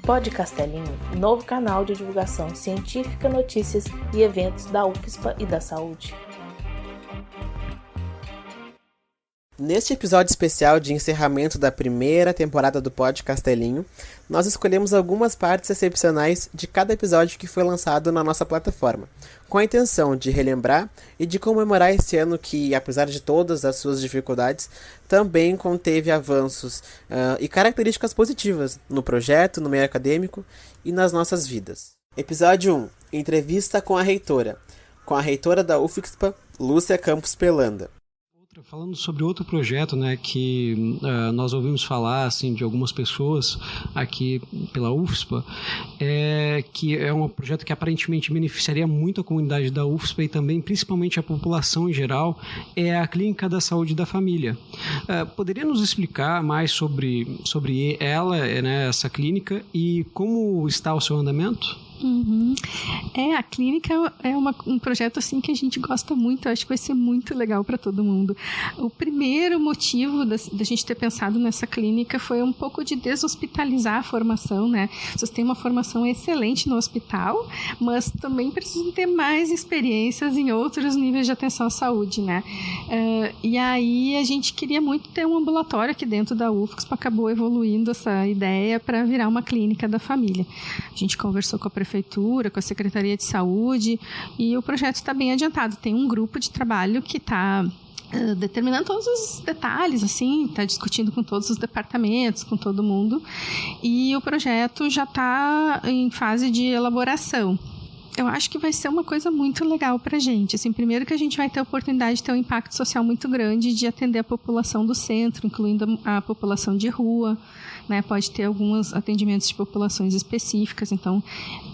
Pod Castelinho, novo canal de divulgação científica, notícias e eventos da UFSPA e da saúde. Neste episódio especial de encerramento da primeira temporada do Pod Castelinho, nós escolhemos algumas partes excepcionais de cada episódio que foi lançado na nossa plataforma, com a intenção de relembrar e de comemorar esse ano que, apesar de todas as suas dificuldades, também conteve avanços e características positivas no projeto, no meio acadêmico e nas nossas vidas. Episódio 1. Entrevista com a reitora da UFSPA, Lúcia Campos Pelanda. Falando sobre outro projeto, né, que nós ouvimos falar assim, de algumas pessoas aqui pela UFSPA, que é um projeto que aparentemente beneficiaria muito a comunidade da UFSPA e também principalmente a população em geral, é a Clínica da Saúde da Família. Poderia nos explicar mais sobre ela, né, essa clínica, e como está o seu andamento? A clínica é um projeto assim que a gente gosta muito, eu acho que vai ser muito legal para todo mundo. O primeiro motivo da gente ter pensado nessa clínica foi um pouco de deshospitalizar a formação, né? Vocês têm uma formação excelente no hospital, mas também precisam ter mais experiências em outros níveis de atenção à saúde, né? E aí a gente queria muito ter um ambulatório aqui dentro da UFSPA, acabou evoluindo essa ideia para virar uma clínica da família. A gente conversou com a prefeitura, com a Secretaria de Saúde, e o projeto está bem adiantado. Tem um grupo de trabalho que está determinando todos os detalhes, assim, está discutindo com todos os departamentos, com todo mundo, e o projeto já está em fase de elaboração. Eu acho que vai ser uma coisa muito legal para a gente. Assim, primeiro que a gente vai ter a oportunidade de ter um impacto social muito grande de atender a população do centro, incluindo a população de rua, né? Pode ter alguns atendimentos de populações específicas. Então,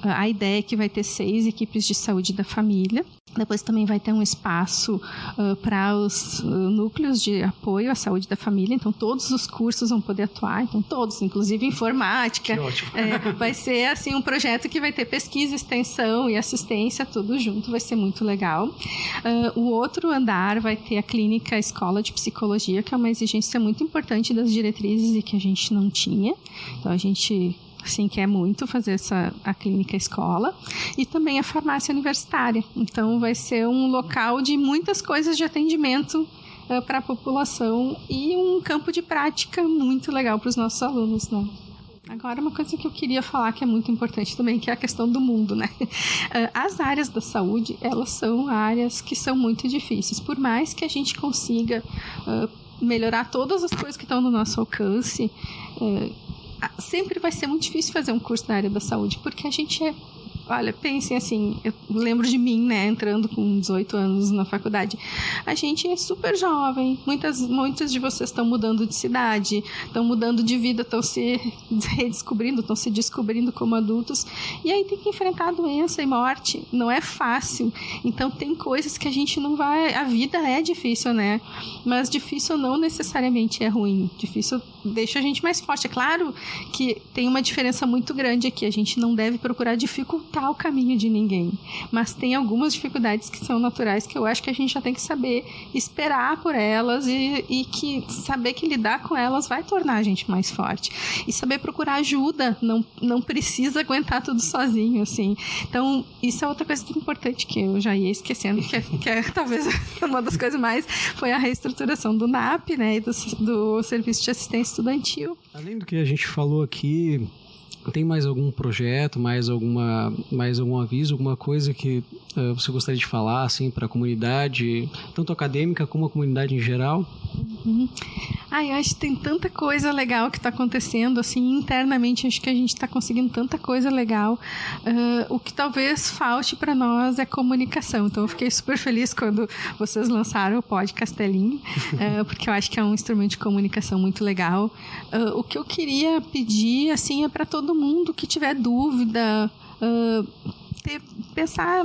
a ideia é que vai ter 6 equipes de saúde da família. Depois também vai ter um espaço para os núcleos de apoio à saúde da família. Então, todos os cursos vão poder atuar. Então, todos, inclusive informática. Que ótimo. Vai ser assim, um projeto que vai ter pesquisa, extensão e assistência, tudo junto. Vai ser muito legal. O outro andar vai ter a clínica Escola de Psicologia, que é uma exigência muito importante das diretrizes e que a gente não tinha. Então, a gente assim, quer muito fazer a clínica escola, e também a farmácia universitária. Então, vai ser um local de muitas coisas de atendimento para a população e um campo de prática muito legal para os nossos alunos, né? Agora, uma coisa que eu queria falar que é muito importante também, que é a questão do mundo, né? As áreas da saúde, elas são áreas que são muito difíceis. Por mais que a gente consiga melhorar todas as coisas que estão no nosso alcance, sempre vai ser muito difícil fazer um curso na área da saúde, porque a gente olha, pensem assim, eu lembro de mim, né, entrando com 18 anos na faculdade. A gente é super jovem, muitas de vocês estão mudando de cidade, estão mudando de vida, estão se redescobrindo, estão se descobrindo como adultos, e aí tem que enfrentar doença e morte, não é fácil. Então tem coisas que a gente não vai, a vida é difícil, né, mas difícil não necessariamente é ruim, difícil deixa a gente mais forte. É claro que tem uma diferença muito grande aqui, a gente não deve procurar dificultar o caminho de ninguém, mas tem algumas dificuldades que são naturais, que eu acho que a gente já tem que saber esperar por elas e que saber que lidar com elas vai tornar a gente mais forte, e saber procurar ajuda, não precisa aguentar tudo sozinho, assim. Então, isso é outra coisa muito importante que eu já ia esquecendo, que é talvez uma das coisas mais, foi a reestruturação do NAP, né, e do Serviço de Assistência Estudantil. Além do que a gente falou aqui, tem mais algum projeto, mais algum aviso, alguma coisa que você gostaria de falar assim, para a comunidade, tanto acadêmica como a comunidade em geral? Eu acho que tem tanta coisa legal que está acontecendo, assim, internamente, acho que a gente está conseguindo tanta coisa legal. O que talvez falte para nós é comunicação. Então, eu fiquei super feliz quando vocês lançaram o Pod Castelinho, porque eu acho que é um instrumento de comunicação muito legal. O que eu queria pedir, assim, é para todo mundo que tiver dúvida, pensar,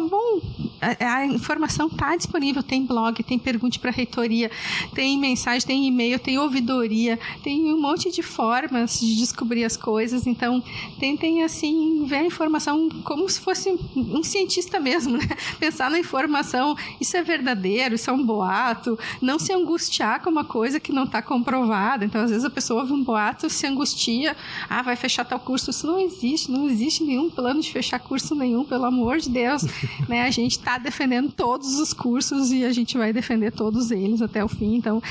a informação está disponível, tem blog, tem pergunte para a reitoria, tem mensagem, tem e-mail, tem ouvidoria, tem um monte de formas de descobrir as coisas. Então, tentem, assim, ver a informação como se fosse um cientista mesmo, né? Pensar na informação, isso é verdadeiro, isso é um boato, não se angustiar com uma coisa que não está comprovada. Então, às vezes a pessoa ouve um boato, se angustia, vai fechar tal curso. Isso não existe nenhum plano de fechar curso nenhum, pelo amor de Deus, né? A gente está defendendo todos os cursos e a gente vai defender todos eles até o fim. Então,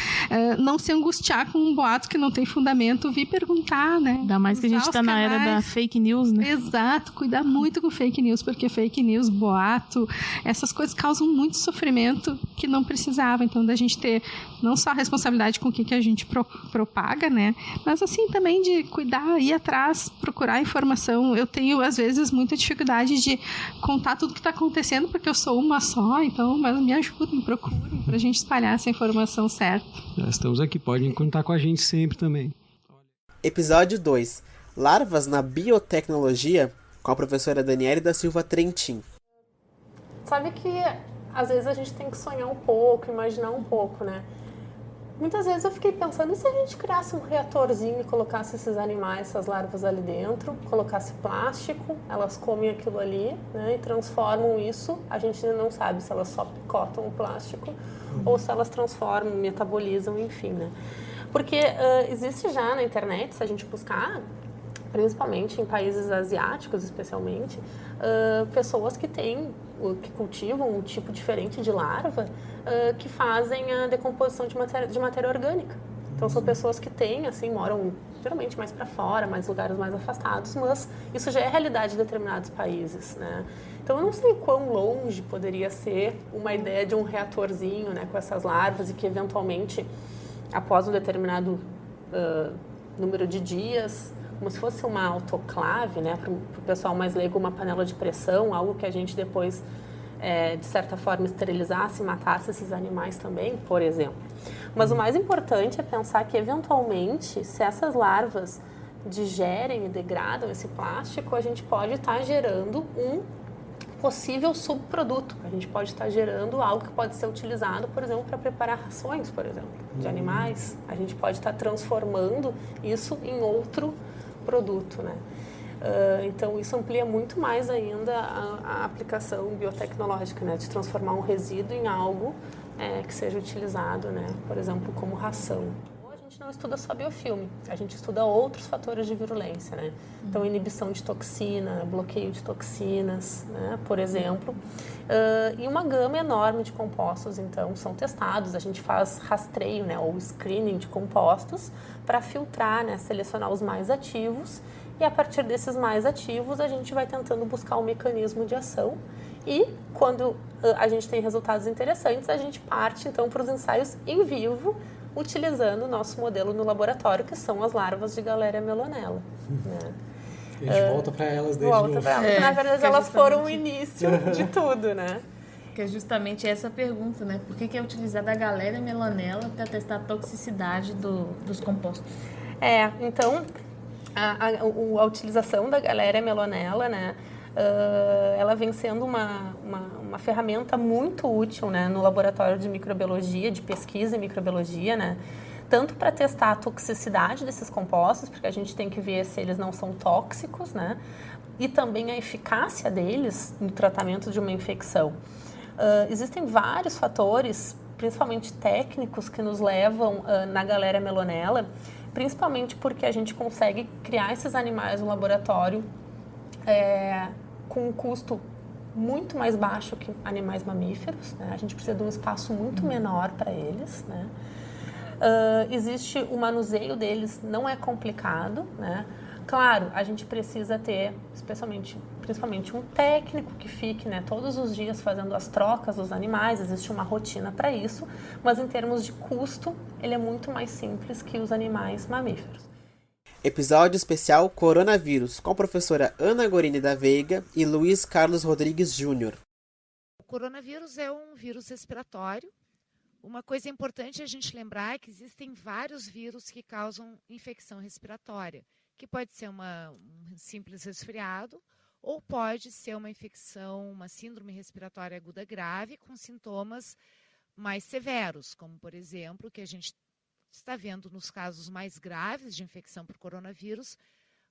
não se angustiar com um boato que não tem fundamento, vir perguntar, né? Ainda mais que a gente está na era da fake news, né? Exato, cuidar muito com fake news, porque fake news, boato, essas coisas causam muito sofrimento que não precisava. Então, da gente ter não só a responsabilidade com o que a gente propaga, né? Mas, assim, também de cuidar, ir atrás, procurar informação. Eu tenho, às vezes, muita dificuldade de contar tudo que está acontecendo, porque eu sou uma só, então, mas me ajudem, me procurem, para a gente espalhar essa informação certa. Já estamos aqui, podem contar com a gente sempre também. Episódio 2. Larvas na biotecnologia, com a professora Daniele da Silva Trentin. Sabe que, às vezes, a gente tem que sonhar um pouco, imaginar um pouco, né? Muitas vezes eu fiquei pensando, e se a gente criasse um reatorzinho e colocasse esses animais, essas larvas ali dentro, colocasse plástico, elas comem aquilo ali, né, e transformam isso. A gente ainda não sabe se elas só picotam o plástico ou se elas transformam, metabolizam, enfim, né? Porque existe já na internet, se a gente buscar, principalmente em países asiáticos, especialmente, pessoas que cultivam um tipo diferente de larva, que fazem a decomposição de matéria orgânica. Então, são pessoas que moram geralmente mais para fora, mais lugares mais afastados, mas isso já é realidade em determinados países, né? Então, eu não sei quão longe poderia ser uma ideia de um reatorzinho, né, com essas larvas e que, eventualmente, após um determinado número de dias, como se fosse uma autoclave, né, para o pessoal mais leigo, uma panela de pressão, algo que a gente depois, de certa forma, esterilizasse e matasse esses animais também, por exemplo. Mas o mais importante é pensar que, eventualmente, se essas larvas digerem e degradam esse plástico, a gente pode estar gerando um possível subproduto. A gente pode estar gerando algo que pode ser utilizado, por exemplo, para preparar rações, por exemplo, de animais. A gente pode estar transformando isso em outro produto, né? Então, isso amplia muito mais ainda a aplicação biotecnológica, né? De transformar um resíduo em algo que seja utilizado, né? Por exemplo, como ração. A gente não estuda só biofilme, a gente estuda outros fatores de virulência, né? Então, inibição de toxina, bloqueio de toxinas, né? Por exemplo. E uma gama enorme de compostos, então, são testados. A gente faz rastreio, né? Ou screening de compostos para filtrar, né? Selecionar os mais ativos. E a partir desses mais ativos, a gente vai tentando buscar um mecanismo de ação. E quando a gente tem resultados interessantes, a gente parte, então, para os ensaios em vivo, utilizando o nosso modelo no laboratório, que são as larvas de Galéria melonella. Né? A gente volta para elas desde novo. Porque, na verdade, elas foram o início de tudo, né? Que é justamente essa pergunta, né? Por que é utilizada a Galéria melonella para testar a toxicidade dos compostos? Então, a utilização da Galéria melonella, né? Ela vem sendo uma ferramenta muito útil, né, no laboratório de microbiologia, de pesquisa em microbiologia, né, tanto para testar a toxicidade desses compostos, porque a gente tem que ver se eles não são tóxicos, né, e também a eficácia deles no tratamento de uma infecção. Existem vários fatores, principalmente técnicos, que nos levam na Galéria melonella, principalmente porque a gente consegue criar esses animais no laboratório com um custo muito mais baixo que animais mamíferos, né? A gente precisa de um espaço muito menor para eles, né? Existe o manuseio deles, não é complicado, né? Claro, a gente precisa ter, principalmente um técnico que fique, né, todos os dias fazendo as trocas dos animais, existe uma rotina para isso, mas em termos de custo, ele é muito mais simples que os animais mamíferos. Episódio especial Coronavírus, com a professora Ana Gorini da Veiga e Luiz Carlos Rodrigues Júnior. O coronavírus é um vírus respiratório. Uma coisa importante a gente lembrar é que existem vários vírus que causam infecção respiratória, que pode ser um simples resfriado ou pode ser uma infecção, uma síndrome respiratória aguda grave com sintomas mais severos, como, por exemplo, que a gente está vendo nos casos mais graves de infecção por coronavírus,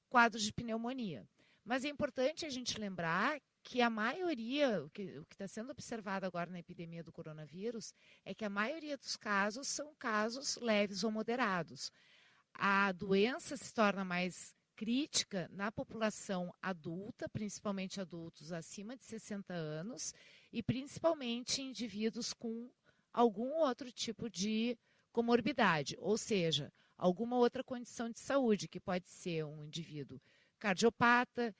quadros de pneumonia. Mas é importante a gente lembrar que a maioria, o que está sendo observado agora na epidemia do coronavírus, é que a maioria dos casos são casos leves ou moderados. A doença se torna mais crítica na população adulta, principalmente adultos acima de 60 anos, e principalmente indivíduos com algum outro tipo de comorbidade, ou seja, alguma outra condição de saúde, que pode ser um indivíduo cardiopata,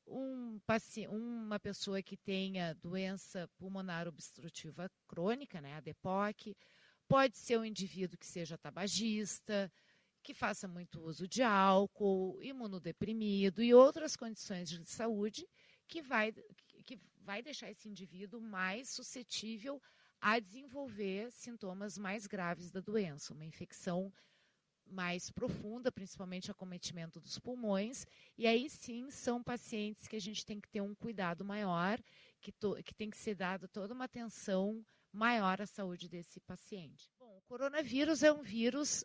uma pessoa que tenha doença pulmonar obstrutiva crônica, né, a DPOC, pode ser um indivíduo que seja tabagista, que faça muito uso de álcool, imunodeprimido e outras condições de saúde que vai deixar esse indivíduo mais suscetível a desenvolver sintomas mais graves da doença, uma infecção mais profunda, principalmente acometimento dos pulmões, e aí sim são pacientes que a gente tem que ter um cuidado maior, que tem que ser dada toda uma atenção maior à saúde desse paciente. Bom, o coronavírus é um vírus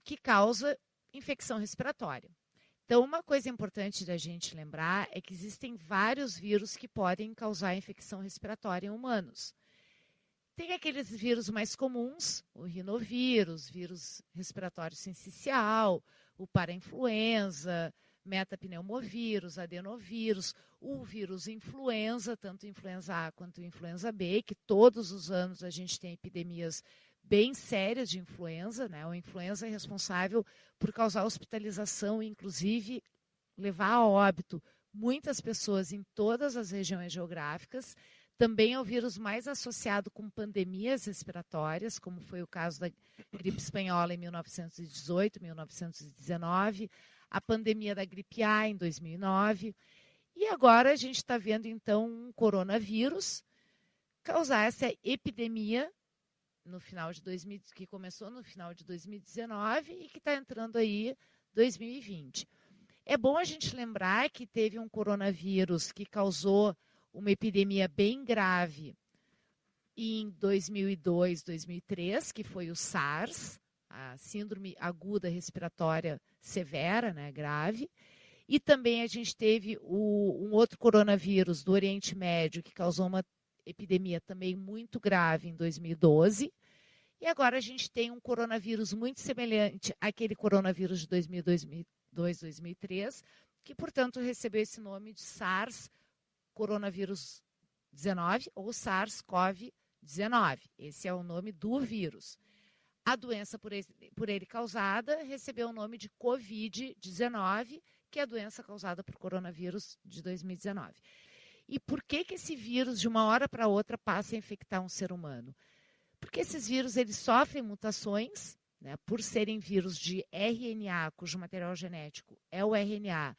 que causa infecção respiratória. Então, uma coisa importante da gente lembrar é que existem vários vírus que podem causar infecção respiratória em humanos. Tem aqueles vírus mais comuns, o rinovírus, vírus respiratório sincicial, o parainfluenza, metapneumovírus, adenovírus, o vírus influenza, tanto influenza A quanto influenza B, que todos os anos a gente tem epidemias bem sérias de influenza, né? O influenza é responsável por causar hospitalização e, inclusive, levar a óbito muitas pessoas em todas as regiões geográficas. Também é o vírus mais associado com pandemias respiratórias, como foi o caso da gripe espanhola em 1918, 1919, a pandemia da gripe A em 2009. E agora a gente está vendo, então, um coronavírus causar essa epidemia no final de que começou no final de 2019 e que está entrando aí 2020. É bom a gente lembrar que teve um coronavírus que causou uma epidemia bem grave em 2002, 2003, que foi o SARS, a síndrome aguda respiratória severa, né, grave. E também a gente teve um outro coronavírus do Oriente Médio, que causou uma epidemia também muito grave em 2012. E agora a gente tem um coronavírus muito semelhante àquele coronavírus de 2002, 2003, que, portanto, recebeu esse nome de SARS coronavírus 19 ou SARS-CoV-19. Esse é o nome do vírus. A doença por ele causada recebeu o nome de Covid-19, que é a doença causada por coronavírus de 2019. E por que esse vírus, de uma hora para outra, passa a infectar um ser humano? Porque esses vírus eles sofrem mutações, né, por serem vírus de RNA, cujo material genético é o RNA.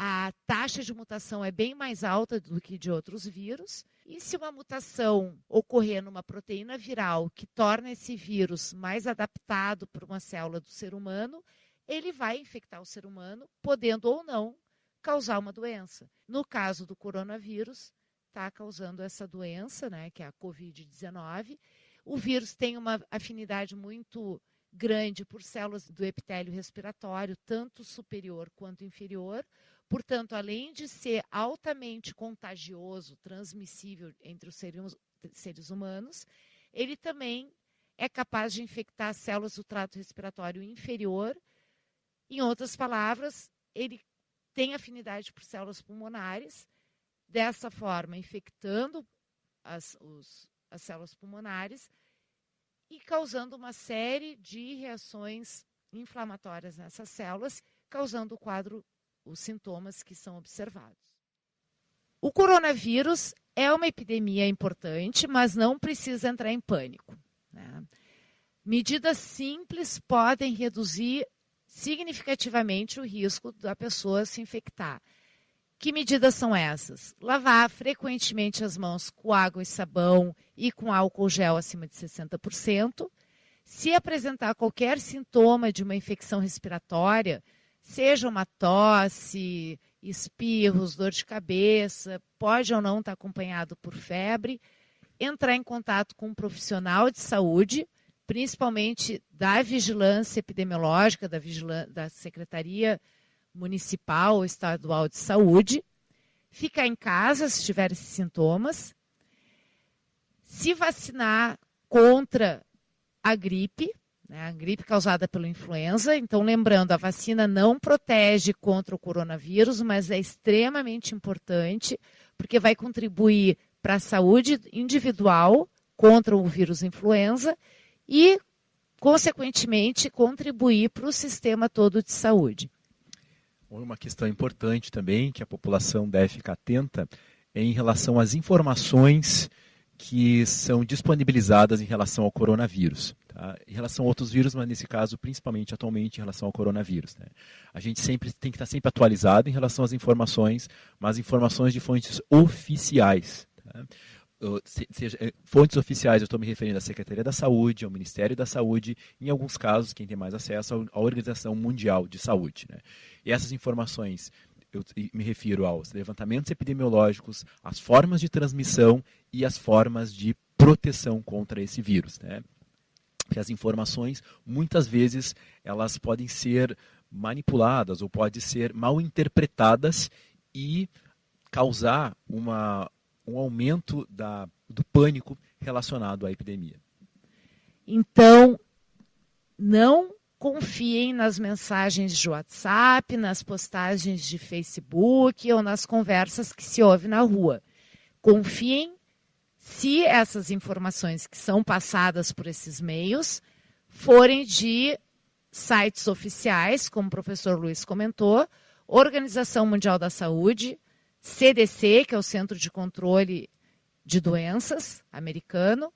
A taxa de mutação é bem mais alta do que de outros vírus. E se uma mutação ocorrer numa proteína viral que torna esse vírus mais adaptado para uma célula do ser humano, ele vai infectar o ser humano, podendo ou não causar uma doença. No caso do coronavírus, está causando essa doença, né, que é a Covid-19. O vírus tem uma afinidade muito grande por células do epitélio respiratório, tanto superior quanto inferior. Portanto, além de ser altamente contagioso, transmissível entre os seres humanos, ele também é capaz de infectar células do trato respiratório inferior. Em outras palavras, ele tem afinidade por células pulmonares, dessa forma infectando as células pulmonares e causando uma série de reações inflamatórias nessas células, causando o quadro, os sintomas que são observados. O coronavírus é uma epidemia importante, mas não precisa entrar em pânico, né? Medidas simples podem reduzir significativamente o risco da pessoa se infectar. Que medidas são essas? Lavar frequentemente as mãos com água e sabão e com álcool gel acima de 60%. Se apresentar qualquer sintoma de uma infecção respiratória, seja uma tosse, espirros, dor de cabeça, pode ou não estar acompanhado por febre, entrar em contato com um profissional de saúde, principalmente da vigilância epidemiológica, da Secretaria Municipal ou Estadual de Saúde, ficar em casa se tiver esses sintomas, se vacinar contra a gripe, né, a gripe causada pela influenza. Então, lembrando, a vacina não protege contra o coronavírus, mas é extremamente importante, porque vai contribuir para a saúde individual contra o vírus influenza e, consequentemente, contribuir para o sistema todo de saúde. Uma questão importante também, que a população deve ficar atenta, é em relação às informações que são disponibilizadas em relação ao coronavírus. Tá? Em relação a outros vírus, mas nesse caso, principalmente atualmente, em relação ao coronavírus. Né? A gente sempre tem que estar sempre atualizado em relação às informações, mas informações de fontes oficiais. Tá? Fontes oficiais, eu estou me referindo à Secretaria da Saúde, ao Ministério da Saúde, em alguns casos, quem tem mais acesso, à Organização Mundial de Saúde. Né? E essas informações, eu me refiro aos levantamentos epidemiológicos, as formas de transmissão e as formas de proteção contra esse vírus. Né? Porque as informações, muitas vezes, elas podem ser manipuladas ou podem ser mal interpretadas e causar um aumento do pânico relacionado à epidemia. Então, não confiem nas mensagens de WhatsApp, nas postagens de Facebook ou nas conversas que se ouve na rua. Confiem se essas informações que são passadas por esses meios forem de sites oficiais, como o professor Luiz comentou, Organização Mundial da Saúde, CDC, que é o Centro de Controle de Doenças americano,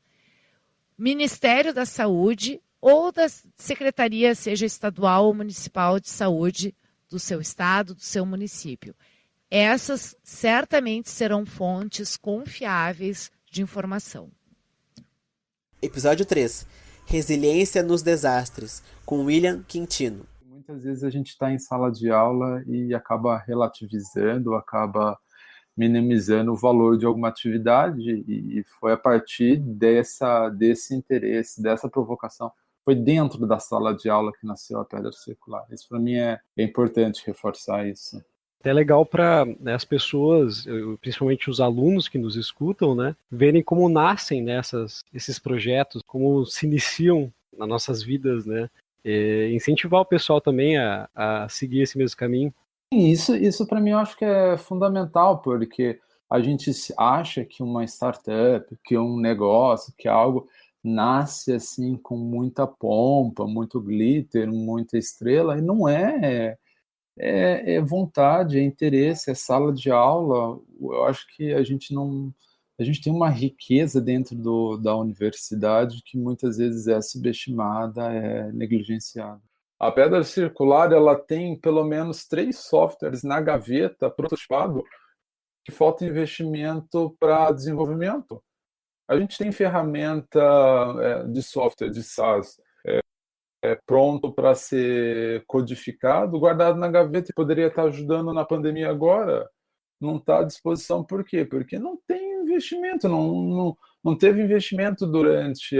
Ministério da Saúde ou da Secretaria, seja estadual ou municipal de saúde do seu estado, do seu município. Essas certamente serão fontes confiáveis de informação. Episódio 3. Resiliência nos desastres, com William Quintino. Muitas vezes a gente está em sala de aula e acaba relativizando, acaba minimizando o valor de alguma atividade, e foi a partir desse interesse, dessa provocação, foi dentro da sala de aula que nasceu a Pedra Circular. Isso para mim é importante reforçar isso. É legal para as pessoas, principalmente os alunos que nos escutam, né, verem como nascem, né, esses projetos, como se iniciam nas nossas vidas, né, e incentivar o pessoal também a seguir esse mesmo caminho. Isso para mim eu acho que é fundamental, porque a gente acha que uma startup, que um negócio, que algo nasce assim com muita pompa, muito glitter, muita estrela, e não é. É vontade, é interesse, é sala de aula. Eu acho que a gente tem uma riqueza dentro da universidade que muitas vezes é subestimada, é negligenciada. A Pedra Circular, ela tem pelo menos 3 softwares na gaveta prototipado que falta investimento para desenvolvimento. A gente tem ferramenta de software, de SaaS, pronto para ser codificado, guardado na gaveta e poderia estar ajudando na pandemia agora, não está à disposição. Por quê? Porque não tem investimento, não teve investimento durante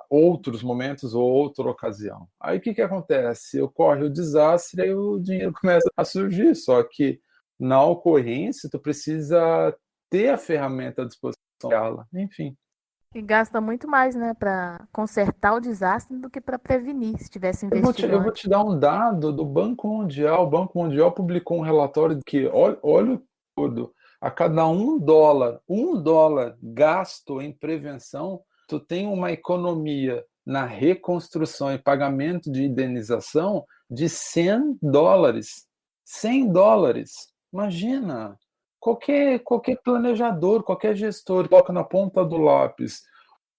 outros momentos ou outra ocasião. Aí o que acontece? Ocorre o desastre e o dinheiro começa a surgir, só que na ocorrência tu precisa ter a ferramenta à disposição dela, enfim. E gasta muito mais, né, para consertar o desastre do que para prevenir, se tivesse investido. Eu vou te dar um dado do Banco Mundial. O Banco Mundial publicou um relatório de que, olha tudo, a cada $1 gasto em prevenção, tu tem uma economia na reconstrução e pagamento de indenização de $100. $100. Imagina! Qualquer planejador, qualquer gestor coloca na ponta do lápis,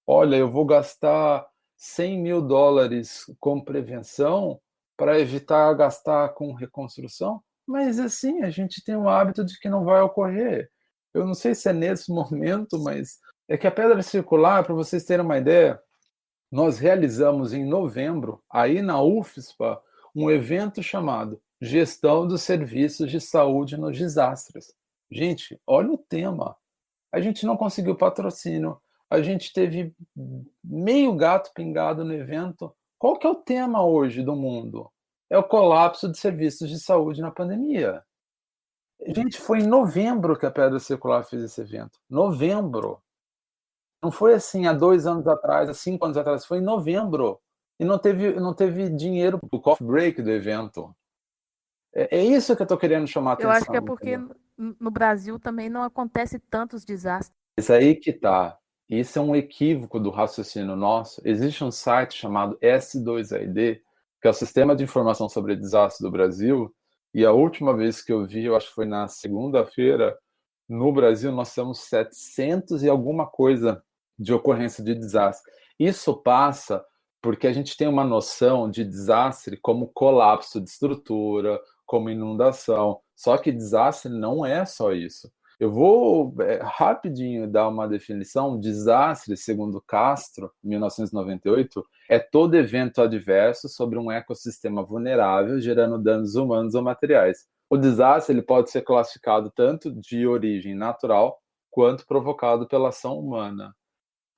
olha, eu vou gastar $100 mil com prevenção para evitar gastar com reconstrução, mas assim, a gente tem o hábito de que não vai ocorrer. Eu não sei se é nesse momento, mas é que a Pedra Circular, para vocês terem uma ideia, nós realizamos em novembro, aí na UFSPA, um evento chamado gestão dos serviços de saúde nos desastres. Gente, olha o tema. A gente não conseguiu patrocínio, a gente teve meio gato pingado no evento. Qual que é o tema hoje do mundo? É o colapso de serviços de saúde na pandemia. Gente, foi em novembro que a Pedra Circular fez esse evento. Novembro. Não foi assim há 2 anos atrás, há 5 anos atrás. Foi em novembro. E não teve dinheiro para o coffee break do evento. É isso que eu estou querendo chamar a atenção. Eu acho que é porque no Brasil também não acontece tantos desastres. Isso aí que tá. Isso é um equívoco do raciocínio nosso. Existe um site chamado S2AID, que é o Sistema de Informação sobre Desastres do Brasil, e a última vez que eu vi, eu acho que foi na segunda-feira, no Brasil nós temos 700 e alguma coisa de ocorrência de desastre. Isso passa porque a gente tem uma noção de desastre como colapso de estrutura, como inundação. Só que desastre não é só isso. Eu vou rapidinho dar uma definição. Desastre, segundo Castro, 1998, é todo evento adverso sobre um ecossistema vulnerável, gerando danos humanos ou materiais. O desastre ele pode ser classificado tanto de origem natural quanto provocado pela ação humana.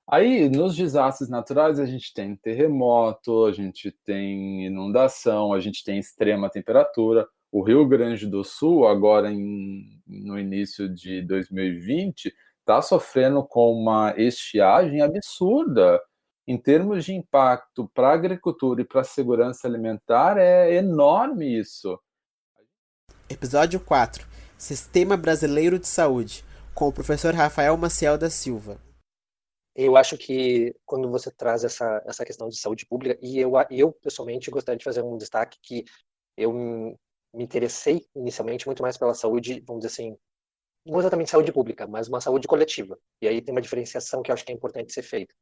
Aí, nos desastres naturais, a gente tem terremoto, a gente tem inundação, a gente tem extrema temperatura. O Rio Grande do Sul, agora no início de 2020, está sofrendo com uma estiagem absurda. Em termos de impacto para a agricultura e para a segurança alimentar, é enorme isso. Episódio 4. Sistema Brasileiro de Saúde, com o professor Rafael Maciel da Silva. Eu acho que quando você traz essa questão de saúde pública, e eu pessoalmente gostaria de fazer um destaque que eu me interessei inicialmente muito mais pela saúde, vamos dizer assim, não exatamente saúde pública, mas uma saúde coletiva. E aí tem uma diferenciação que eu acho que é importante ser feita.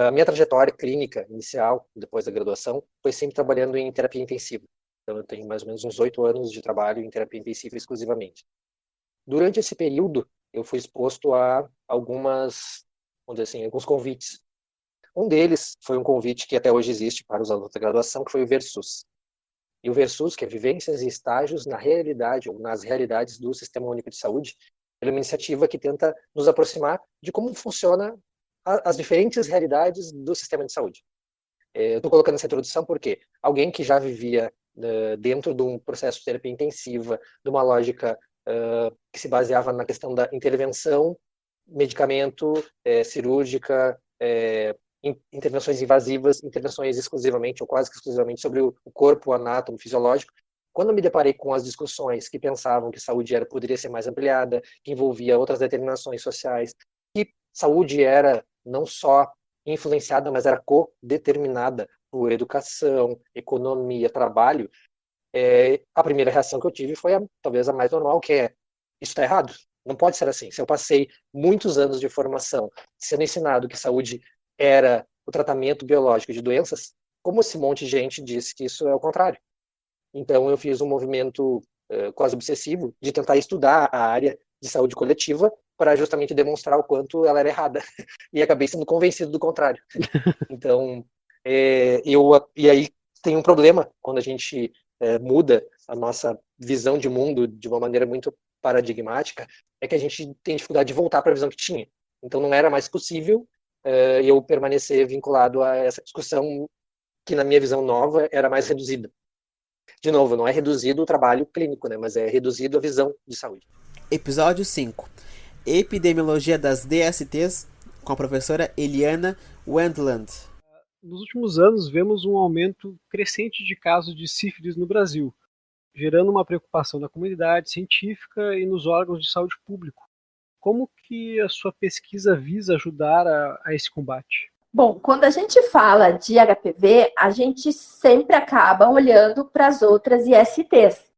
A minha trajetória clínica inicial, depois da graduação, foi sempre trabalhando em terapia intensiva. Então eu tenho mais ou menos uns 8 anos de trabalho em terapia intensiva exclusivamente. Durante esse período, eu fui exposto a alguns convites. Um deles foi um convite que até hoje existe para os alunos da graduação, que foi o Versus. E o Versus, que é Vivências e Estágios na Realidade, ou nas Realidades do Sistema Único de Saúde, é uma iniciativa que tenta nos aproximar de como funciona as diferentes realidades do sistema de saúde. Eu estou colocando essa introdução porque alguém que já vivia dentro de um processo de terapia intensiva, de uma lógica que se baseava na questão da intervenção, medicamento, cirúrgica, intervenções invasivas, intervenções exclusivamente ou quase que exclusivamente sobre o corpo anátomo fisiológico. Quando eu me deparei com as discussões que pensavam que saúde poderia ser mais ampliada, que envolvia outras determinações sociais, que saúde era não só influenciada, mas era co-determinada por educação, economia, trabalho, a primeira reação que eu tive foi talvez a mais normal, que é: isso está errado. Não pode ser assim. Se eu passei muitos anos de formação sendo ensinado que saúde era o tratamento biológico de doenças, como esse monte de gente disse que isso é o contrário? Então eu fiz um movimento quase obsessivo de tentar estudar a área de saúde coletiva para justamente demonstrar o quanto ela era errada. E acabei sendo convencido do contrário. Então, e aí tem um problema quando a gente muda a nossa visão de mundo de uma maneira muito paradigmática, é que a gente tem dificuldade de voltar para a visão que tinha. Então não era mais possível eu permanecer vinculado a essa discussão que, na minha visão nova, era mais reduzida. De novo, não é reduzido o trabalho clínico, né, mas é reduzido a visão de saúde. Episódio 5. Epidemiologia das DSTs, com a professora Eliana Wendland. Nos últimos anos, vemos um aumento crescente de casos de sífilis no Brasil, gerando uma preocupação na comunidade científica e nos órgãos de saúde público. Como que a sua pesquisa visa ajudar a esse combate? Bom, quando a gente fala de HPV, a gente sempre acaba olhando para as outras ISTs.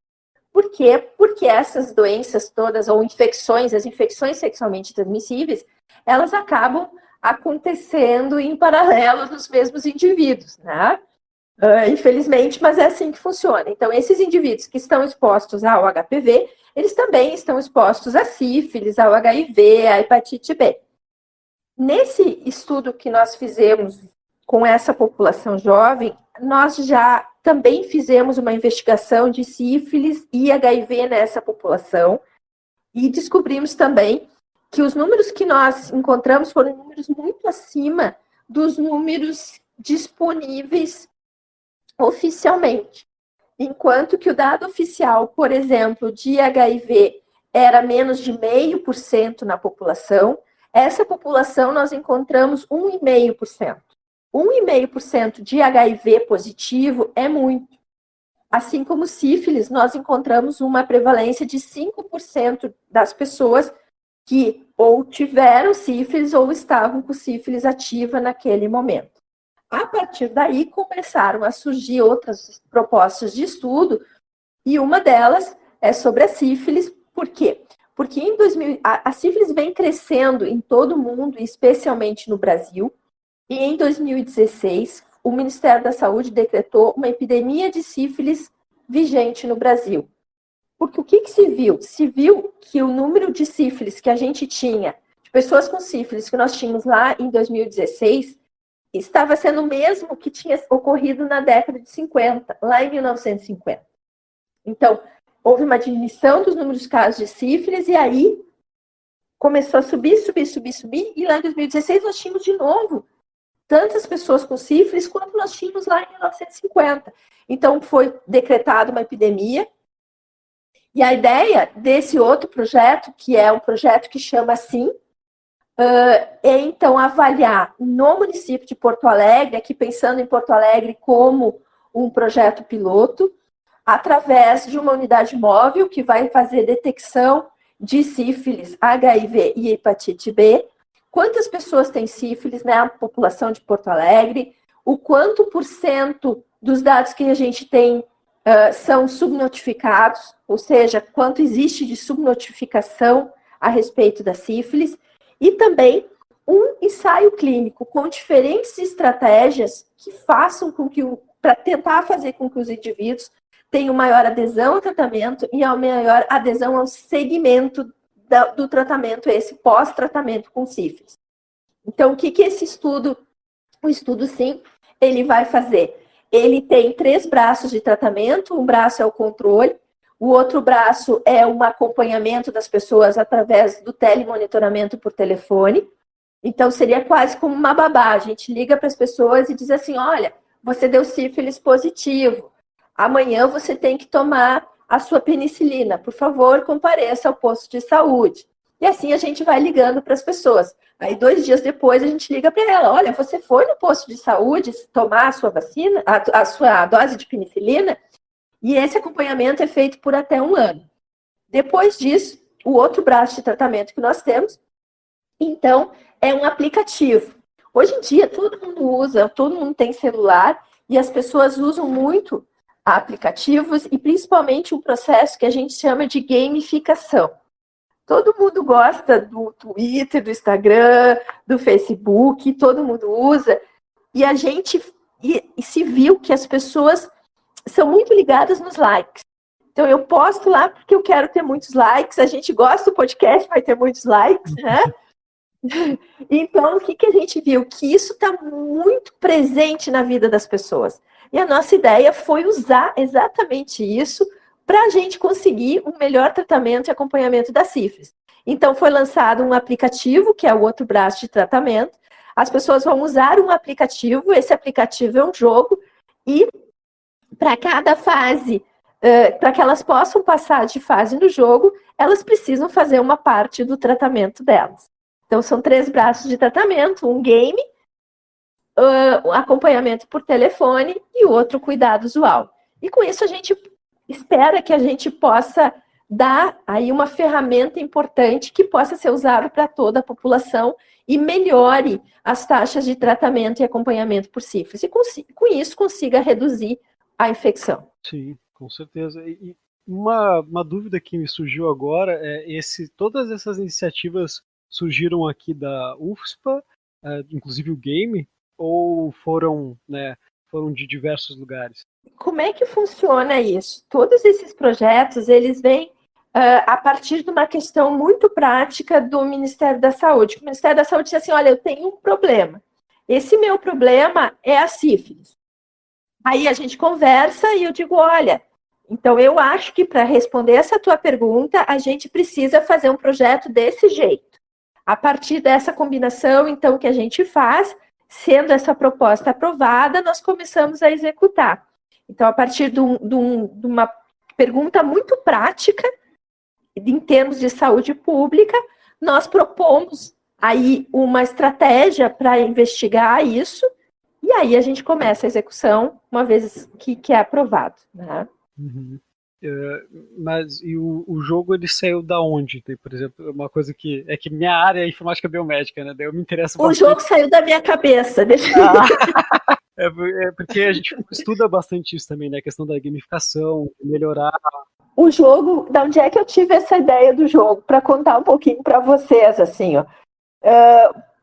Por quê? Porque essas doenças todas, ou infecções, as infecções sexualmente transmissíveis, elas acabam acontecendo em paralelo nos mesmos indivíduos, né? Infelizmente, mas é assim que funciona. Então, esses indivíduos que estão expostos ao HPV, eles também estão expostos à sífilis, ao HIV, à hepatite B. Nesse estudo que nós fizemos com essa população jovem, nós já também fizemos uma investigação de sífilis e HIV nessa população e descobrimos também que os números que nós encontramos foram números muito acima dos números disponíveis oficialmente. Enquanto que o dado oficial, por exemplo, de HIV era menos de 0,5% na população, essa população nós encontramos 1,5%. 1,5% de HIV positivo é muito. Assim como sífilis, nós encontramos uma prevalência de 5% das pessoas que ou tiveram sífilis ou estavam com sífilis ativa naquele momento. A partir daí, começaram a surgir outras propostas de estudo, e uma delas é sobre a sífilis. Por quê? Porque a sífilis vem crescendo em todo o mundo, especialmente no Brasil, e em 2016, o Ministério da Saúde decretou uma epidemia de sífilis vigente no Brasil. Porque o que se viu? Se viu que o número de sífilis que a gente tinha, de pessoas com sífilis que nós tínhamos lá em 2016, estava sendo o mesmo que tinha ocorrido na década de 50, lá em 1950. Então, houve uma diminuição dos números de casos de sífilis e aí começou a subir, e lá em 2016 nós tínhamos de novo tantas pessoas com sífilis quanto nós tínhamos lá em 1950. Então, foi decretada uma epidemia. E a ideia desse outro projeto, que é um projeto que chama SIM, é então avaliar no município de Porto Alegre, aqui pensando em Porto Alegre como um projeto piloto, através de uma unidade móvel que vai fazer detecção de sífilis, HIV e hepatite B, quantas pessoas têm sífilis na população de Porto Alegre, o quanto por cento dos dados que a gente tem são subnotificados, ou seja, quanto existe de subnotificação a respeito da sífilis, e também um ensaio clínico com diferentes estratégias que façam com que, para tentar fazer com que os indivíduos tenham maior adesão ao tratamento e a maior adesão ao segmento do tratamento, esse pós-tratamento com sífilis. Então, o que esse estudo, o estudo SIM, ele vai fazer? Ele tem 3 braços de tratamento, um braço é o controle, o outro braço é um acompanhamento das pessoas através do telemonitoramento por telefone. Então, seria quase como uma babá. A gente liga para as pessoas e diz assim, olha, você deu sífilis positivo, amanhã você tem que tomar a sua penicilina, por favor, compareça ao posto de saúde. E assim a gente vai ligando para as pessoas. Aí 2 dias depois a gente liga para ela, olha, você foi no posto de saúde tomar a sua vacina, a sua dose de penicilina? E esse acompanhamento é feito por até 1 ano. Depois disso, o outro braço de tratamento que nós temos, então, é um aplicativo. Hoje em dia, todo mundo tem celular e as pessoas usam muito aplicativos e principalmente um processo que a gente chama de gamificação. Todo mundo gosta do Twitter, do Instagram, do Facebook, todo mundo usa, e a gente se viu que as pessoas são muito ligadas nos likes. Então, eu posto lá porque eu quero ter muitos likes, a gente gosta do podcast, vai ter muitos likes, né? Então, o que a gente viu? Que isso está muito presente na vida das pessoas. E a nossa ideia foi usar exatamente isso para a gente conseguir um melhor tratamento e acompanhamento da sífilis. Então, foi lançado um aplicativo, que é o outro braço de tratamento. As pessoas vão usar um aplicativo, esse aplicativo é um jogo, e para cada fase, para que elas possam passar de fase no jogo, elas precisam fazer uma parte do tratamento delas. Então, são 3 braços de tratamento, um game, acompanhamento por telefone e outro cuidado usual. E com isso a gente espera que a gente possa dar aí uma ferramenta importante que possa ser usada para toda a população e melhore as taxas de tratamento e acompanhamento por sífilis. E com isso consiga reduzir a infecção. Sim, com certeza. E uma dúvida que me surgiu agora é todas essas iniciativas surgiram aqui da UFSPA, inclusive o game, ou foram de diversos lugares? Como é que funciona isso? Todos esses projetos, eles vêm a partir de uma questão muito prática do Ministério da Saúde. O Ministério da Saúde disse assim, olha, eu tenho um problema. Esse meu problema é a sífilis. Aí a gente conversa e eu digo, olha, então eu acho que para responder essa tua pergunta, a gente precisa fazer um projeto desse jeito. A partir dessa combinação, então, que a gente faz, sendo essa proposta aprovada, nós começamos a executar. Então, a partir de uma pergunta muito prática, em termos de saúde pública, nós propomos aí uma estratégia para investigar isso, e aí a gente começa a execução uma vez que é aprovado, né? Uhum. Mas e o jogo ele saiu da onde? Tem, por exemplo, uma coisa que é que minha área é informática biomédica, né? Daí eu me interesso bastante. O jogo saiu da minha cabeça. É porque a gente estuda bastante isso também, né? A questão da gamificação, melhorar. O jogo, da onde é que eu tive essa ideia do jogo? Para contar um pouquinho para vocês, assim, ó.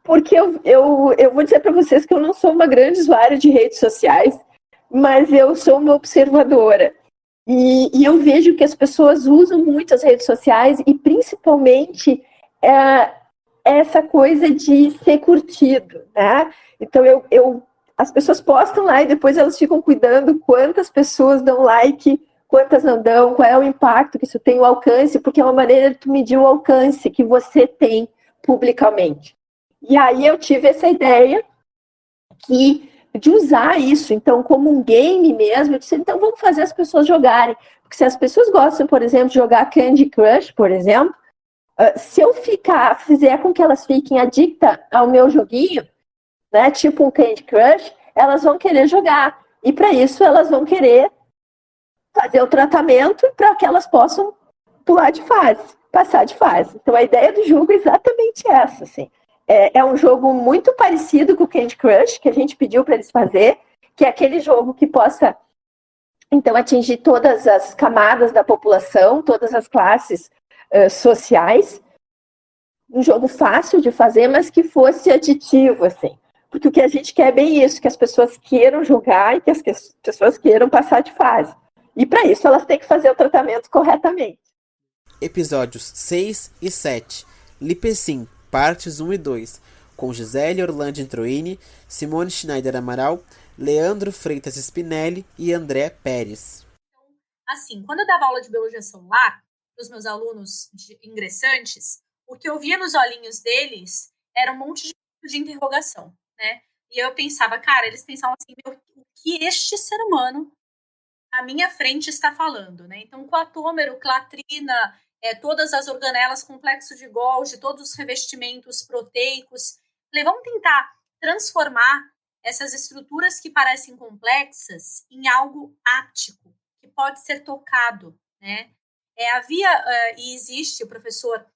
Porque eu vou dizer para vocês que eu não sou uma grande usuária de redes sociais, mas eu sou uma observadora. E eu vejo que as pessoas usam muito as redes sociais e principalmente essa coisa de ser curtido, né? Então as pessoas postam lá e depois elas ficam cuidando quantas pessoas dão like, quantas não dão, qual é o impacto que isso tem, o alcance, porque é uma maneira de tu medir o alcance que você tem publicamente. E aí eu tive essa ideia de usar isso, então, como um game mesmo. Eu disse, então vamos fazer as pessoas jogarem. Porque se as pessoas gostam, por exemplo, de jogar Candy Crush, por exemplo, se eu fizer com que elas fiquem adictas ao meu joguinho, né, tipo um Candy Crush, elas vão querer jogar. E para isso elas vão querer fazer o tratamento para que elas possam pular de fase, passar de fase. Então a ideia do jogo é exatamente essa, assim. É um jogo muito parecido com o Candy Crush, que a gente pediu para eles fazer, que é aquele jogo que possa, então, atingir todas as camadas da população, todas as classes sociais. Um jogo fácil de fazer, mas que fosse aditivo, assim. Porque o que a gente quer é bem isso, que as pessoas queiram jogar e que as pessoas queiram passar de fase. E para isso elas têm que fazer o tratamento corretamente. Episódios 6 e 7. Lipecin, partes 1 e 2, com Gisele Orlandi Introini, Simone Schneider Amaral, Leandro Freitas Spinelli e André Pérez. Assim, quando eu dava aula de biologia celular para os meus alunos ingressantes, o que eu via nos olhinhos deles era um monte de interrogação, né? E eu pensava, cara, eles pensavam assim, o que este ser humano à minha frente está falando, né? Então, coatômero, clatrina, todas as organelas, complexo de Golgi, todos os revestimentos proteicos. Falei, vamos tentar transformar essas estruturas que parecem complexas em algo áptico, que pode ser tocado, né? E existe, o professor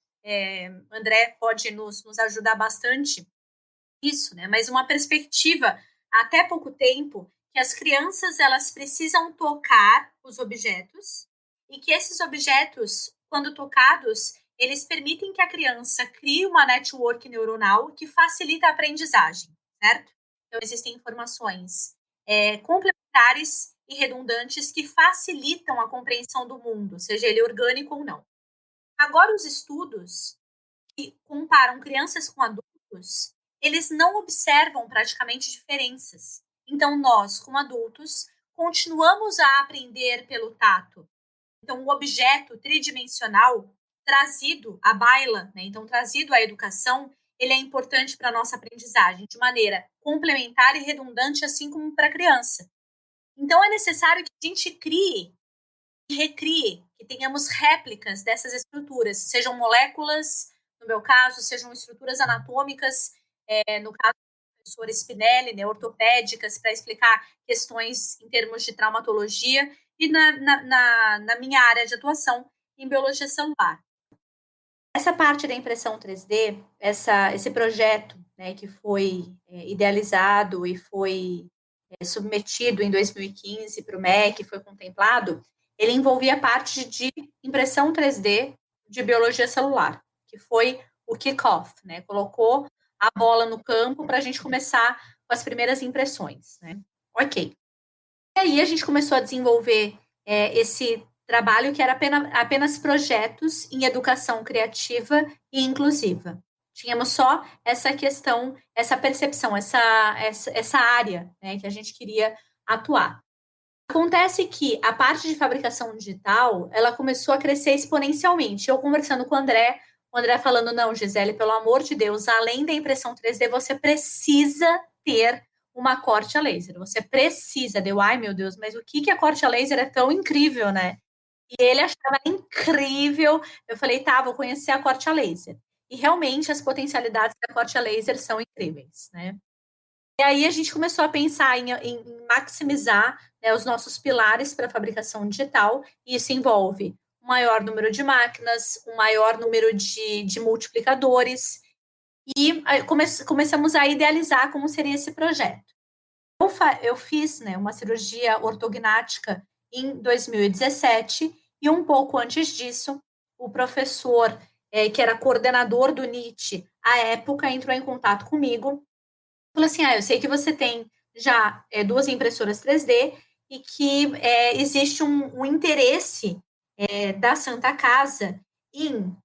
André pode nos ajudar bastante isso, né? Mas uma perspectiva, até pouco tempo, que as crianças elas precisam tocar os objetos e que esses objetos, quando tocados, eles permitem que a criança crie uma network neuronal que facilita a aprendizagem, certo? Então, existem informações complementares e redundantes que facilitam a compreensão do mundo, seja ele orgânico ou não. Agora, os estudos que comparam crianças com adultos, eles não observam praticamente diferenças. Então, nós, como adultos, continuamos a aprender pelo tato. Então, o objeto tridimensional trazido à baila, né? Então, trazido à educação, ele é importante para a nossa aprendizagem, de maneira complementar e redundante, assim como para a criança. Então, é necessário que a gente crie e recrie, que tenhamos réplicas dessas estruturas, sejam moléculas, no meu caso, sejam estruturas anatômicas, no caso do professor Spinelli, né, ortopédicas, para explicar questões em termos de traumatologia, e na minha área de atuação em biologia celular. Essa parte da impressão 3D, esse projeto, né, que foi idealizado e foi submetido em 2015 para o MEC, foi contemplado, ele envolvia a parte de impressão 3D de biologia celular, que foi o kick-off, né? Colocou a bola no campo para a gente começar com as primeiras impressões, né? Ok. E aí a gente começou a desenvolver esse trabalho que era apenas projetos em educação criativa e inclusiva. Tínhamos só essa questão, essa percepção, essa área, né, que a gente queria atuar. Acontece que a parte de fabricação digital, ela começou a crescer exponencialmente. Eu conversando com o André falando, não, Gisele, pelo amor de Deus, além da impressão 3D, você precisa ter uma corte a laser. Você precisa. Deu, ai meu Deus, mas o que a corte a laser é tão incrível, né? E ele achava incrível. Eu falei, tá, vou conhecer a corte a laser. E realmente as potencialidades da corte a laser são incríveis, né? E aí a gente começou a pensar em maximizar, né, os nossos pilares para a fabricação digital, e isso envolve um maior número de máquinas, um maior número de multiplicadores, e começamos a idealizar como seria esse projeto. Eu fiz, né, uma cirurgia ortognática em 2017, e um pouco antes disso, o professor, que era coordenador do NIT, à época, entrou em contato comigo, falou assim, eu sei que você tem já 2 impressoras 3D e que existe um interesse da Santa Casa em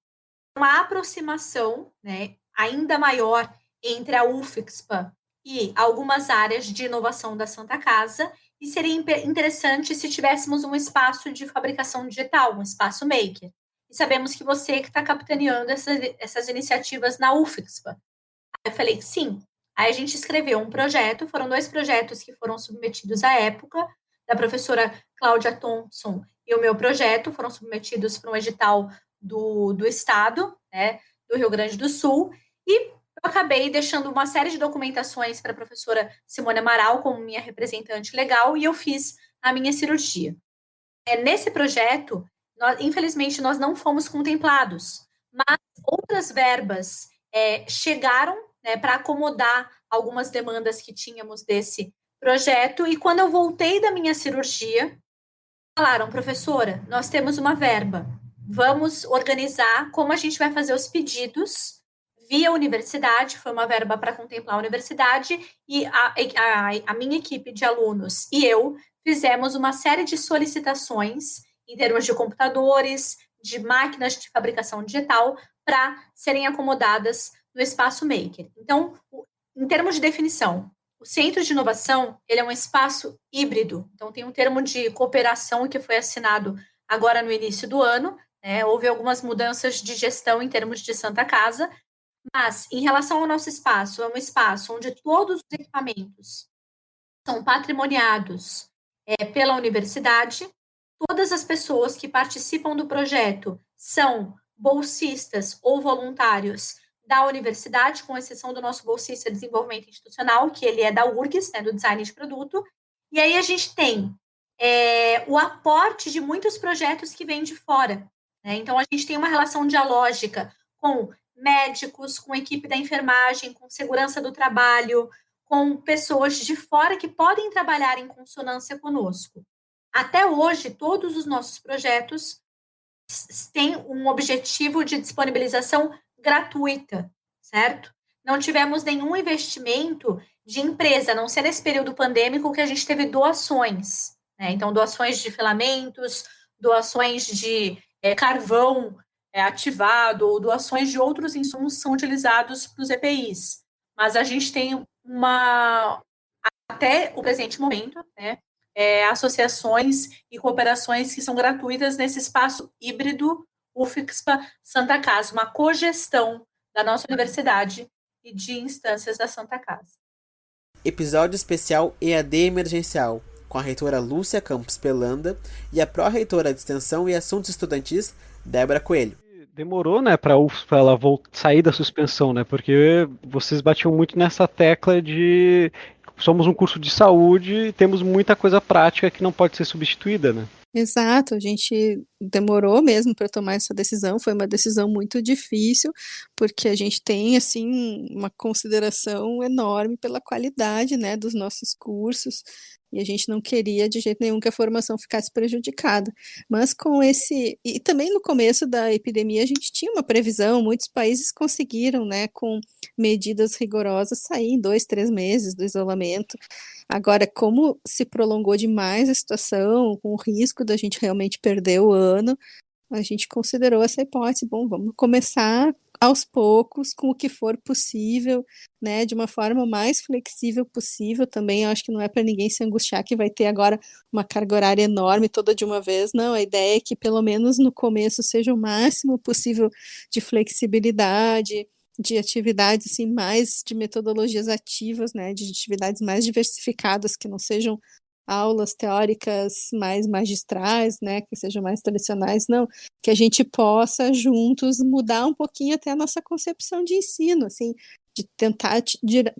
uma aproximação, né, ainda maior entre a UFSPA e algumas áreas de inovação da Santa Casa, e seria interessante se tivéssemos um espaço de fabricação digital, um espaço maker. E sabemos que você que está capitaneando essas iniciativas na UFSPA. Aí eu falei, sim. Aí a gente escreveu um projeto, foram 2 projetos que foram submetidos à época, da professora Cláudia Thompson e o meu projeto, foram submetidos para um edital do Estado, né, do Rio Grande do Sul, e eu acabei deixando uma série de documentações para a professora Simone Amaral como minha representante legal, e eu fiz a minha cirurgia. Nesse projeto, infelizmente, nós não fomos contemplados, mas outras verbas chegaram, né, para acomodar algumas demandas que tínhamos desse projeto, e quando eu voltei da minha cirurgia, falaram, professora, nós temos uma verba, vamos organizar como a gente vai fazer os pedidos via universidade, foi uma verba para contemplar a universidade, e a minha equipe de alunos e eu fizemos uma série de solicitações em termos de computadores, de máquinas de fabricação digital, para serem acomodadas no espaço maker. Então, em termos de definição, o Centro de Inovação, ele é um espaço híbrido. Então, tem um termo de cooperação que foi assinado agora no início do ano, né? Houve algumas mudanças de gestão em termos de Santa Casa, mas, em relação ao nosso espaço, é um espaço onde todos os equipamentos são patrimoniados pela universidade, todas as pessoas que participam do projeto são bolsistas ou voluntários da universidade, com exceção do nosso bolsista de desenvolvimento institucional, que ele é da URGS, né, do design de produto, e aí a gente tem o aporte de muitos projetos que vêm de fora, né? Então a gente tem uma relação dialógica com médicos, com equipe da enfermagem, com segurança do trabalho, com pessoas de fora que podem trabalhar em consonância conosco. Até hoje, todos os nossos projetos têm um objetivo de disponibilização gratuita, certo? Não tivemos nenhum investimento de empresa, a não ser nesse período pandêmico que a gente teve doações, né? Então, doações de filamentos, doações de carvão ativado, ou doações de outros insumos que são utilizados para os EPIs. Mas a gente tem até o presente momento, né, associações e cooperações que são gratuitas nesse espaço híbrido UFSPA Santa Casa, uma cogestão da nossa universidade e de instâncias da Santa Casa. Episódio especial EAD emergencial, com a reitora Lúcia Campos Pelanda e a pró-reitora de Extensão e Assuntos Estudantis, Débora Coelho. Demorou, né, para ela sair da suspensão, né, porque vocês batiam muito nessa tecla de somos um curso de saúde e temos muita coisa prática que não pode ser substituída, né? Exato, a gente demorou mesmo para tomar essa decisão, foi uma decisão muito difícil, porque a gente tem, assim, uma consideração enorme pela qualidade, né, dos nossos cursos, e a gente não queria de jeito nenhum que a formação ficasse prejudicada. Mas com e também no começo da epidemia a gente tinha uma previsão, muitos países conseguiram, né, com medidas rigorosas, sair em 2, 3 meses do isolamento. Agora, como se prolongou demais a situação, com o risco da gente realmente perder o ano, a gente considerou essa hipótese, bom, vamos começar aos poucos, com o que for possível, né, de uma forma mais flexível possível também. Eu acho que não é para ninguém se angustiar que vai ter agora uma carga horária enorme toda de uma vez, não, a ideia é que pelo menos no começo seja o máximo possível de flexibilidade, de atividades assim, mais de metodologias ativas, né, de atividades mais diversificadas, que não sejam aulas teóricas mais magistrais, né, que sejam mais tradicionais, não, que a gente possa juntos mudar um pouquinho até a nossa concepção de ensino, assim, de tentar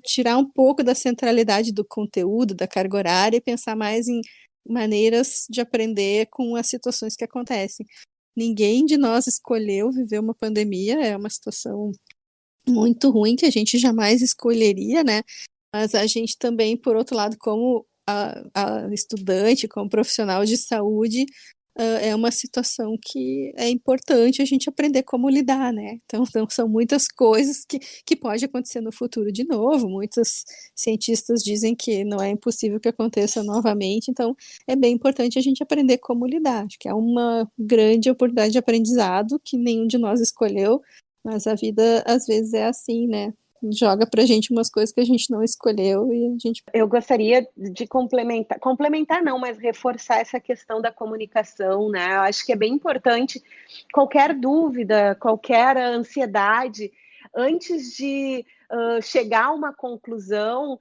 tirar um pouco da centralidade do conteúdo, da carga horária e pensar mais em maneiras de aprender com as situações que acontecem. Ninguém de nós escolheu viver uma pandemia, é uma situação muito ruim que a gente jamais escolheria, né, mas a gente também, por outro lado, como a estudante, como profissional de saúde, é uma situação que é importante a gente aprender como lidar, né? Então são muitas coisas que pode acontecer no futuro de novo. Muitos cientistas dizem que não é impossível que aconteça novamente, então é bem importante a gente aprender como lidar. Acho que é uma grande oportunidade de aprendizado que nenhum de nós escolheu, mas a vida às vezes é assim, né? Joga pra gente umas coisas que a gente não escolheu e a gente... Eu gostaria de complementar não, mas reforçar essa questão da comunicação, né? Eu acho que é bem importante, qualquer dúvida, qualquer ansiedade, antes de chegar a uma conclusão,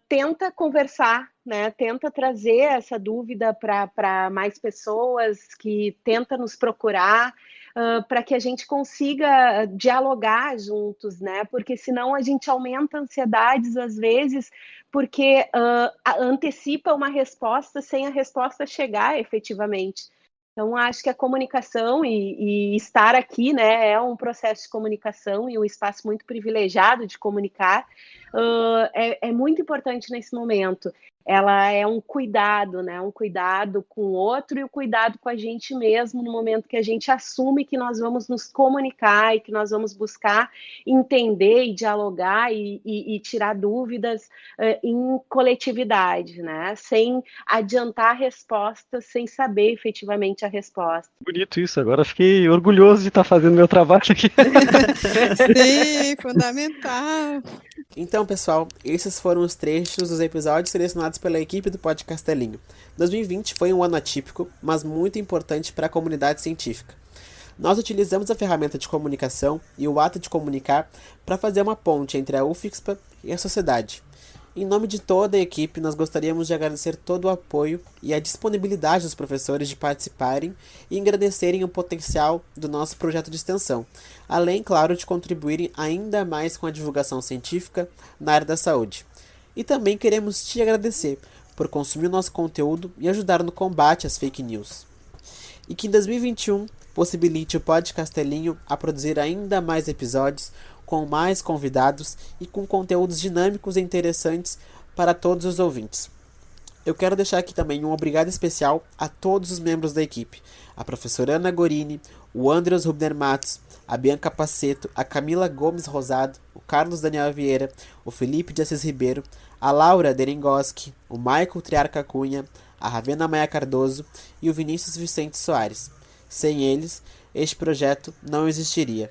tenta conversar, né? Tenta trazer essa dúvida para mais pessoas, que tenta nos procurar, para que a gente consiga dialogar juntos, né? Porque senão a gente aumenta ansiedades às vezes, porque antecipa uma resposta sem a resposta chegar efetivamente. Então, acho que a comunicação e estar aqui, né, é um processo de comunicação e um espaço muito privilegiado de comunicar, é muito importante nesse momento. Ela é um cuidado, né, um cuidado com o outro e o cuidado com a gente mesmo no momento que a gente assume que nós vamos nos comunicar e que nós vamos buscar entender e dialogar e tirar dúvidas em coletividade, né, sem adiantar respostas, sem saber efetivamente a resposta. Bonito isso, agora fiquei orgulhoso de estar fazendo meu trabalho aqui. Sim, fundamental. Então, pessoal, esses foram os trechos dos episódios selecionados pela equipe do Pod Castelinho. 2020 foi um ano atípico, mas muito importante para a comunidade científica. Nós utilizamos a ferramenta de comunicação e o ato de comunicar para fazer uma ponte entre a UFSPA e a sociedade. Em nome de toda a equipe, nós gostaríamos de agradecer todo o apoio e a disponibilidade dos professores de participarem e engrandecerem o potencial do nosso projeto de extensão, além, claro, de contribuírem ainda mais com a divulgação científica na área da saúde. E também queremos te agradecer por consumir o nosso conteúdo e ajudar no combate às fake news. E que em 2021 possibilite o Pod Castelinho a produzir ainda mais episódios, com mais convidados e com conteúdos dinâmicos e interessantes para todos os ouvintes. Eu quero deixar aqui também um obrigado especial a todos os membros da equipe, a professora Ana Gorini, o Andreas Rubner Matos, a Bianca Paceto, a Camila Gomes Rosado, o Carlos Daniel Vieira, o Felipe de Assis Ribeiro, a Laura Derengoski, o Michael Triarca Cunha, a Ravena Maia Cardoso e o Vinícius Vicente Soares. Sem eles, este projeto não existiria.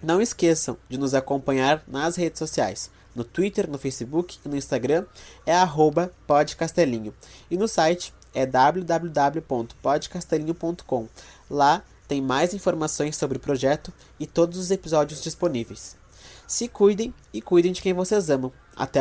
Não esqueçam de nos acompanhar nas redes sociais. No Twitter, no Facebook e no Instagram é @podcastelinho. E no site é www.podcastelinho.com. Lá tem mais informações sobre o projeto e todos os episódios disponíveis. Se cuidem e cuidem de quem vocês amam. Até